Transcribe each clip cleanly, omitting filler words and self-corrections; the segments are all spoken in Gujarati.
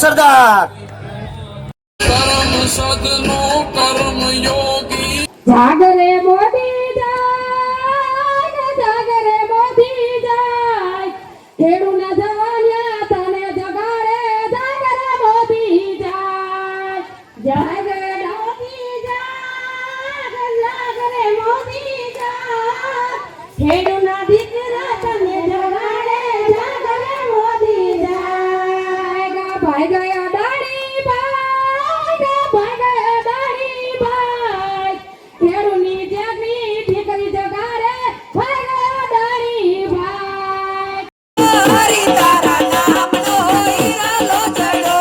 સરદાર कर्म सदनो कर्म योगी जागरे मोदी जागरे मोदी जाय खेडूना जवान्या तने जगारे जागरे मोदी जाय जागरे मोदी जागरे मोदी जाय खेडूना दीकरा तने जगारे जागरे मोदी जाय गा भाई गया दाड़ी भाई गा भाई गया दाड़ी भाई ખેડૂની જગની ઠીકરી જગારે ભાઈ ગયો દાડી ભાઈ હરી તારા નામનો હીરાલો જડો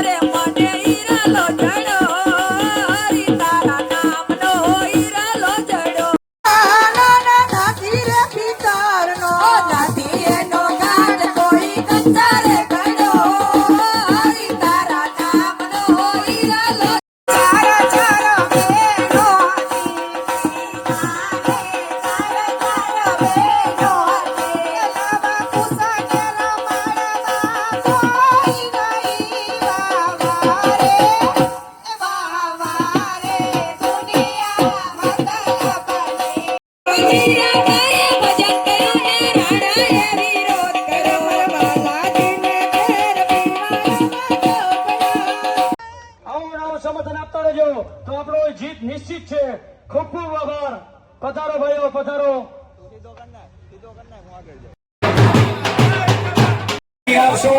રે મને હીરાલો જડો હરી તારા નામનો હીરાલો જડો સમર્થન આપતા રહેજો તો આપણો જીત નિશ્ચિત છે. ખૂબ ખૂબ આભાર. પધારો ભાઈઓ, પધારો. આવશો